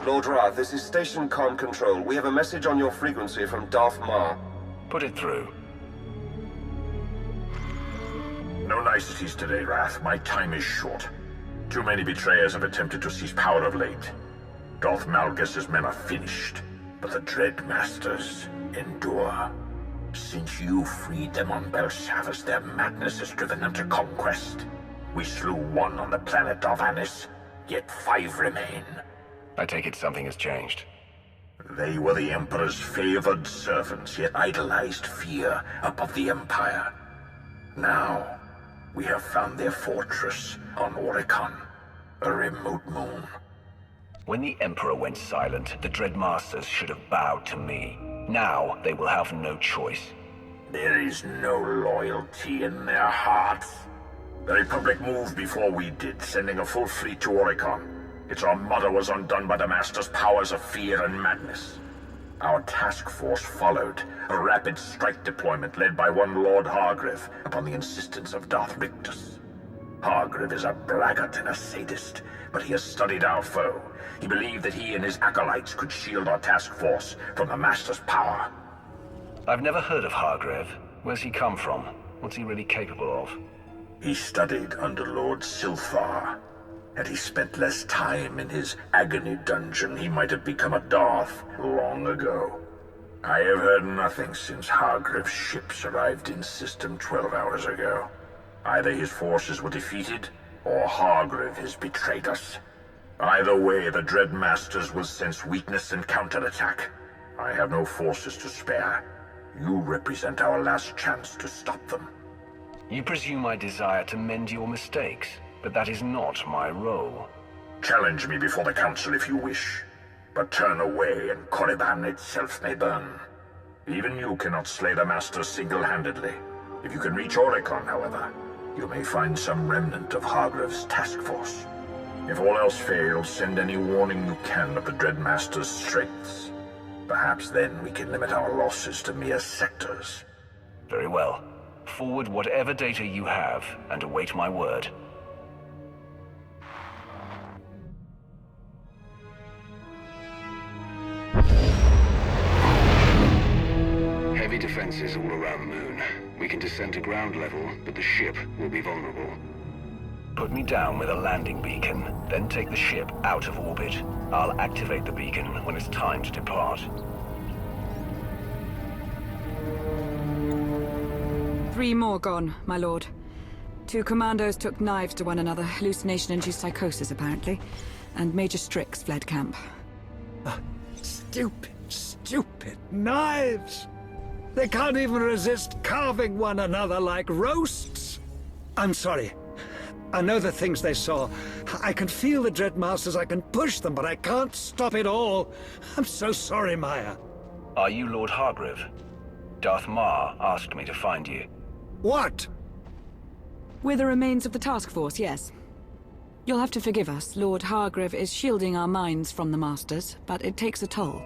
Lord Wrath, this is Station Comm Control. We have a message on your frequency from Darth Maul. Put it through. No niceties today, Wrath. My time is short. Too many betrayers have attempted to seize power of late. Darth Malgus' men are finished, but the Dread Masters endure. Since you freed them on Belshavis, their madness has driven them to conquest. We slew one on the planet Darvanis, yet 5 remain. I take it something has changed. They were the Emperor's favored servants, yet idolized fear above the Empire. Now, we have found their fortress on Oricon, a remote moon. When the Emperor went silent, the Dread Masters should have bowed to me. Now, they will have no choice. There is no loyalty in their hearts. The Republic moved before we did, sending a full fleet to Oricon. Its armada was undone by the Master's powers of fear and madness. Our task force followed, a rapid strike deployment led by one Lord Hargreave upon the insistence of Darth Rictus. Hargreave is a braggart and a sadist, but he has studied our foe. He believed that he and his acolytes could shield our task force from the Master's power. I've never heard of Hargreave. Where's he come from? What's he really capable of? He studied under Lord SWTOR. Had he spent less time in his agony dungeon, he might have become a Darth long ago. I have heard nothing since Hargreave's ships arrived in System 12 hours ago. Either his forces were defeated, or Hargreave has betrayed us. Either way, the Dread Masters will sense weakness and counterattack. I have no forces to spare. You represent our last chance to stop them. You presume I desire to mend your mistakes, but that is not my role. Challenge me before the Council if you wish, but turn away and Korriban itself may burn. Even you cannot slay the Masters single-handedly. If you can reach Oricon, however, you may find some remnant of Hargreave's task force. If all else fails, send any warning you can of the Dread Master's strengths. Perhaps then we can limit our losses to mere sectors. Very well. Forward whatever data you have, and await my word. Heavy defenses all around the moon. We can descend to ground level, but the ship will be vulnerable. Put me down with a landing beacon, then take the ship out of orbit. I'll activate the beacon when it's time to depart. 3 more gone, my lord. 2 commandos took knives to one another, hallucination-induced psychosis apparently, and Major Strix fled camp. Stupid knives! They can't even resist carving one another like roasts! I'm sorry. I know the things they saw. I can feel the Dread Masters, I can push them, but I can't stop it all. I'm so sorry, Maya. Are you Lord Hargreave? Darth Maul asked me to find you. What? We're the remains of the task force, yes. You'll have to forgive us. Lord Hargreave is shielding our minds from the Masters, but it takes a toll.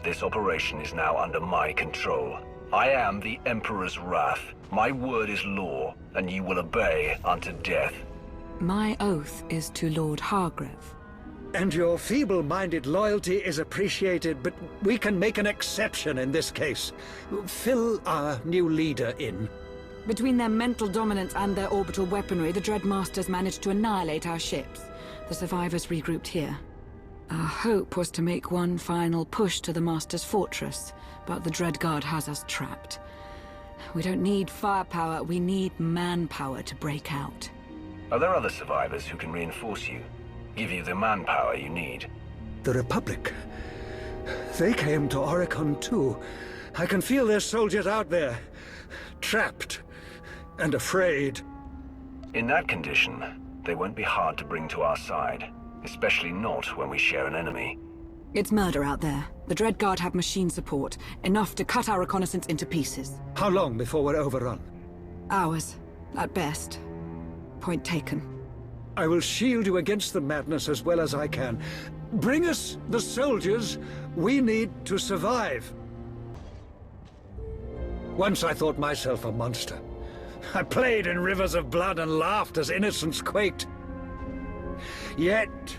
This operation is now under my control. I am the Emperor's wrath. My word is law, and you will obey unto death. My oath is to Lord Hargreave. And your feeble-minded loyalty is appreciated, but we can make an exception in this case. Fill our new leader in. Between their mental dominance and their orbital weaponry, the Dread Masters managed to annihilate our ships. The survivors regrouped here. Our hope was to make one final push to the Master's fortress, but the Dread Guard has us trapped. We don't need firepower, we need manpower to break out. Are there other survivors who can reinforce you? Give you the manpower you need? The Republic. They came to Oricon too. I can feel their soldiers out there. Trapped. And afraid. In that condition, they won't be hard to bring to our side. Especially not when we share an enemy. It's murder out there. The Dread Guard have machine support, enough to cut our reconnaissance into pieces. How long before we're overrun? Hours, at best. Point taken. I will shield you against the madness as well as I can. Bring us the soldiers we need to survive. Once I thought myself a monster. I played in rivers of blood and laughed as innocence quaked. Yet,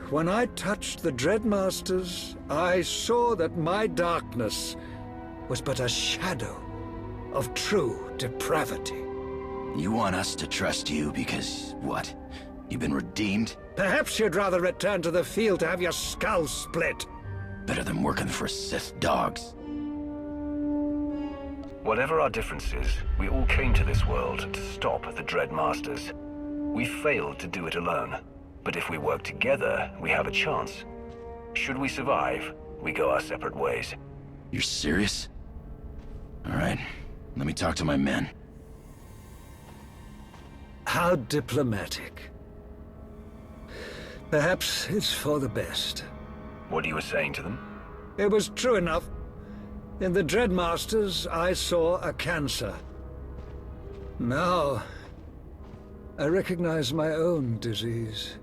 when I touched the Dreadmasters, I saw that my darkness was but a shadow of true depravity. You want us to trust you because, what? You've been redeemed? Perhaps you'd rather return to the field to have your skull split. Better than working for Sith dogs. Whatever our differences, we all came to this world to stop the Dreadmasters. We failed to do it alone. But if we work together, we have a chance. Should we survive, we go our separate ways. You're serious? All right, let me talk to my men. How diplomatic. Perhaps it's for the best. What you were saying to them? It was true enough. In the Dreadmasters, I saw a cancer. Now, I recognize my own disease.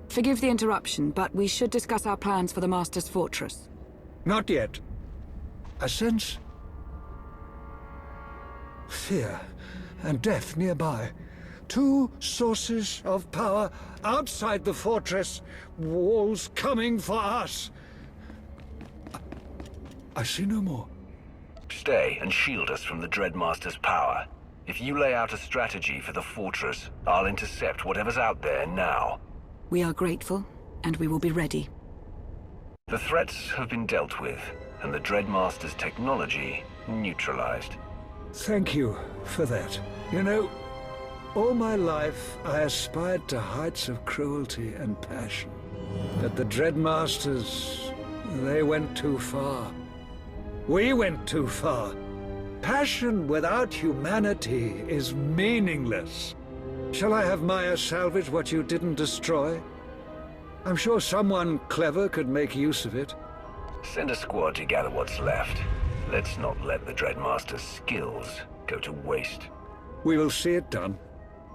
Forgive the interruption, but we should discuss our plans for the Master's Fortress. Not yet. I sense fear and death nearby. Two sources of power outside the fortress. Walls coming for us. I see no more. Stay and shield us from the Dreadmaster's power. If you lay out a strategy for the fortress, I'll intercept whatever's out there now. We are grateful, and we will be ready. The threats have been dealt with, and the Dreadmaster's technology neutralized. Thank you for that. You know, all my life I aspired to heights of cruelty and passion. But the Dreadmasters, they went too far. We went too far. Passion without humanity is meaningless. Shall I have Maya salvage what you didn't destroy? I'm sure someone clever could make use of it. Send a squad to gather what's left. Let's not let the Dreadmaster's skills go to waste. We will see it done.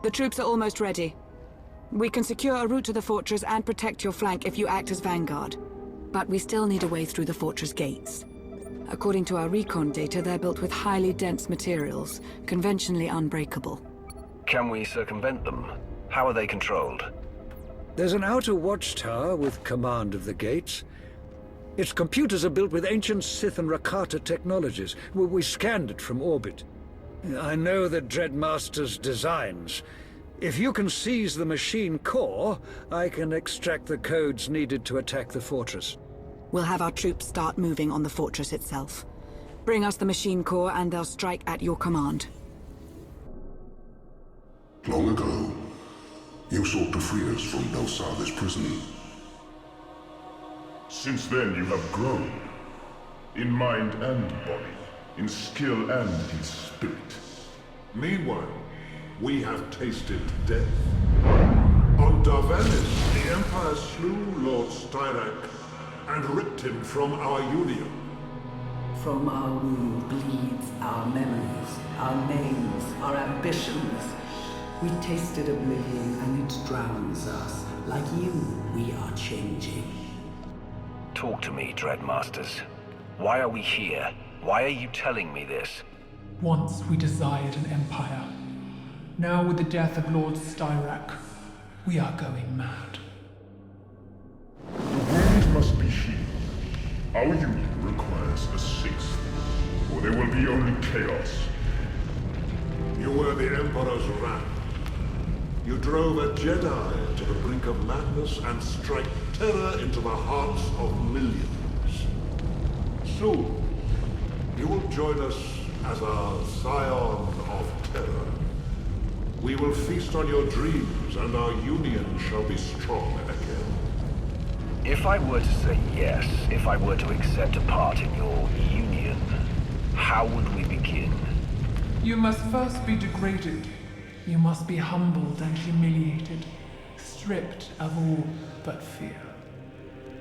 The troops are almost ready. We can secure a route to the fortress and protect your flank if you act as vanguard. But we still need a way through the fortress gates. According to our recon data, they're built with highly dense materials, conventionally unbreakable. Can we circumvent them? How are they controlled? There's an outer watchtower with command of the gates. Its computers are built with ancient Sith and Rakata technologies. We scanned it from orbit. I know the Dreadmaster's designs. If you can seize the machine core, I can extract the codes needed to attack the fortress. We'll have our troops start moving on the fortress itself. Bring us the machine core and they'll strike at your command. Long ago, you sought to free us from Belsada's prison. Since then you have grown. In mind and body. In skill and in spirit. Meanwhile, we have tasted death. On Darvanis, the Empire slew Lord Styrak and ripped him from our Union. From our womb bleeds our memories, our names, our ambitions. We tasted oblivion and it drowns us. Like you, we are changing. Talk to me, Dreadmasters. Why are we here? Why are you telling me this? Once we desired an empire. Now with the death of Lord Styrak, we are going mad. The wound must be healed. Our union requires a sixth, or there will be only chaos. You were the Emperor's rat. You drove a Jedi to the brink of madness and strike terror into the hearts of millions. Soon, you will join us as our scion of terror. We will feast on your dreams, and our union shall be strong again. If I were to say yes, if I were to accept a part in your union, how would we begin? You must first be degraded. You must be humbled and humiliated, stripped of all but fear.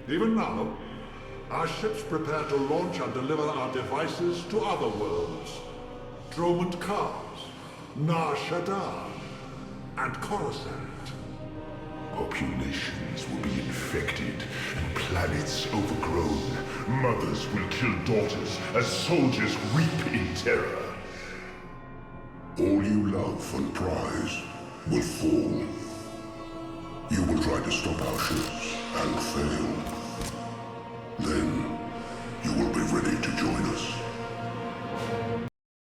Even now, our ships prepare to launch and deliver our devices to other worlds. Dromund Kars, Nar Shaddaa, and Coruscant. Populations will be infected, and planets overgrown. Mothers will kill daughters as soldiers weep in terror. All you love and prize will fall. You will try to to stop our ships and fail, then you will be ready to join us.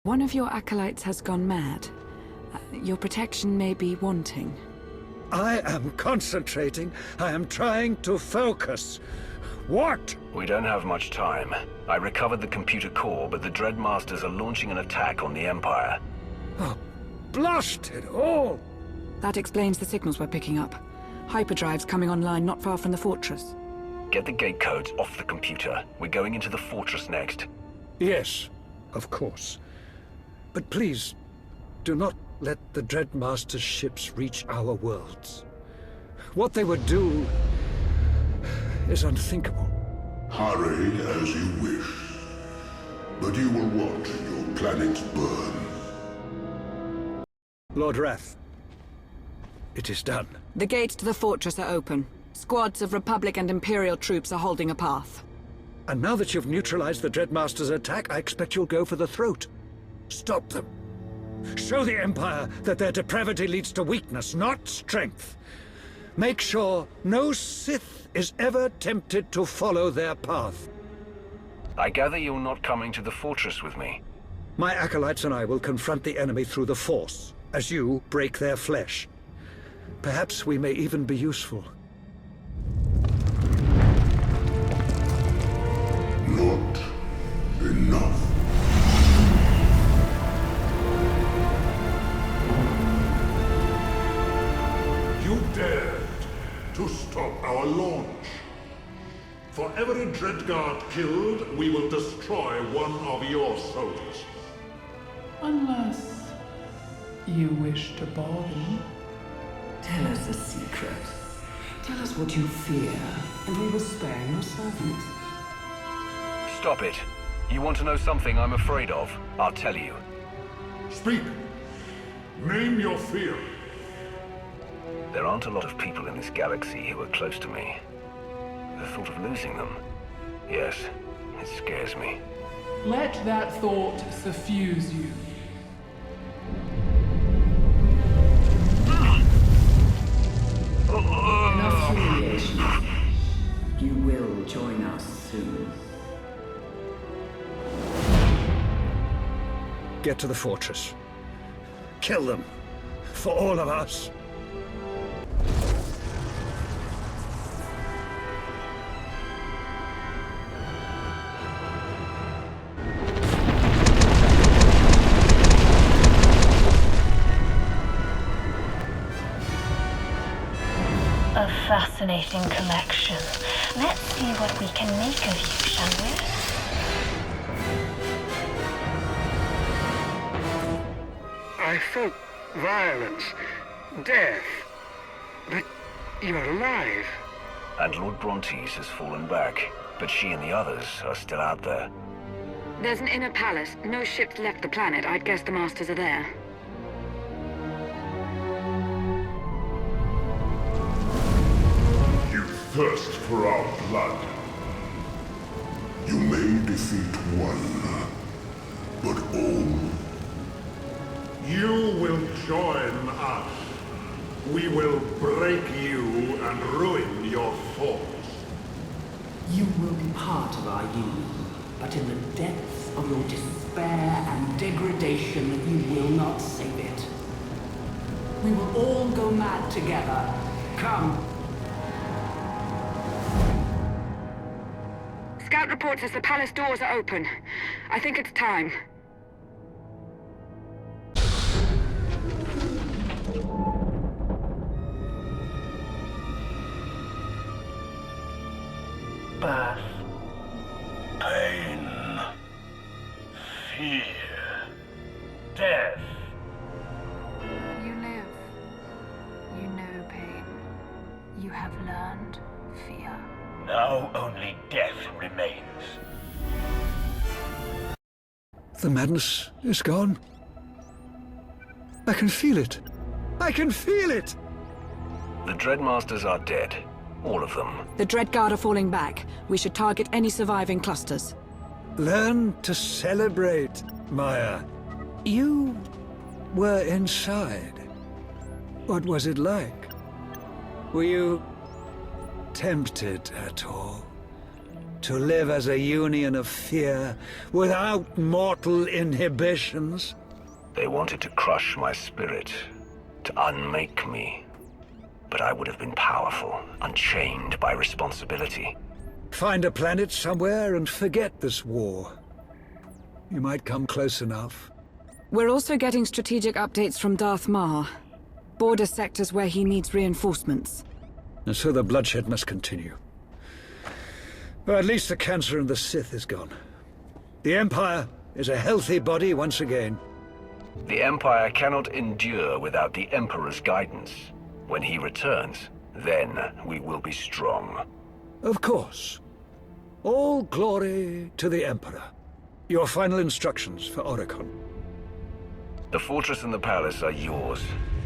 One of your acolytes has gone mad. Your protection may be wanting. I am concentrating. I am trying to focus. What? We don't have much time. I recovered the computer core, but the Dreadmasters are launching an attack on the Empire. Oh, blast it all! That explains the signals we're picking up. Hyperdrive's coming online not far from the fortress. Get the gate codes off the computer. We're going into the fortress next. Yes, of course. But please, do not let the Dreadmaster's ships reach our worlds. What they would do is unthinkable. Hurry as you wish, but you will watch your planets burn. Lord Wrath, it is done. The gates to the fortress are open. Squads of Republic and Imperial troops are holding a path. And now that you've neutralized the Dreadmaster's attack, I expect you'll go for the throat. Stop them. Show the Empire that their depravity leads to weakness, not strength. Make sure no Sith is ever tempted to follow their path. I gather you're not coming to the fortress with me. My acolytes and I will confront the enemy through the Force, as you break their flesh. Perhaps we may even be useful. Not enough. You dared to stop our launch. For every Dreadguard killed, we will destroy one of your soldiers. Unless you wish to bargain. Tell us a secret. Tell us what you fear, and we will spare your servants. Stop it. You want to know something I'm afraid of? I'll tell you. Speak. Name your fear. There aren't a lot of people in this galaxy who are close to me. The thought of losing them, yes, it scares me. Let that thought suffuse you. Enough humiliation. You will join us soon. Get to the fortress. Kill them. For all of us. A fascinating collection. Let's see what we can make of you, shall we? I felt violence, death, but you're alive. And Lord Brontes has fallen back, but she and the others are still out there. There's an inner palace. No ships left the planet. I'd guess the Masters are there. You thirst for our blood. You may defeat one, but all. You will join us. We will break you and ruin your force. You will be part of our union, but in the depths of your despair and degradation, you will not save it. We will all go mad together. Come. Scout report says the palace doors are open. I think it's time. Birth. Pain. Fear. Death. You live. You know pain. You have learned fear. Now only death remains. The madness is gone. I can feel it. I can feel it! The Dreadmasters are dead. All of them. The Dreadguard are falling back. We should target any surviving clusters. Learn to celebrate, Maya. You were inside. What was it like? Were you tempted at all? To live as a union of fear, without mortal inhibitions? They wanted to crush my spirit, to unmake me. But I would have been powerful, unchained by responsibility. Find a planet somewhere and forget this war. You might come close enough. We're also getting strategic updates from Darth Mar. Border sectors where he needs reinforcements. And so the bloodshed must continue. But at least the cancer and the Sith is gone. The Empire is a healthy body once again. The Empire cannot endure without the Emperor's guidance. When he returns, then we will be strong. Of course. All glory to the Emperor. Your final instructions for Oricon. The fortress and the palace are yours.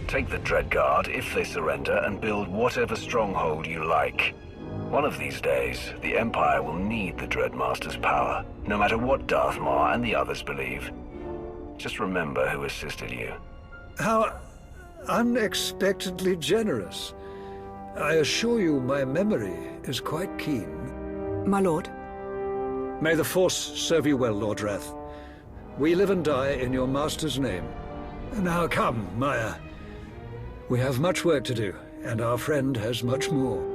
Take the Dreadguard if they surrender and build whatever stronghold you like. One of these days, the Empire will need the Dreadmaster's power, no matter what Darth Mar and the others believe. Just remember who assisted you. How unexpectedly generous. I assure you my memory is quite keen. My lord. May the Force serve you well, Lord Wrath. We live and die in your master's name. Now come, Maya. We have much work to do, and our friend has much more.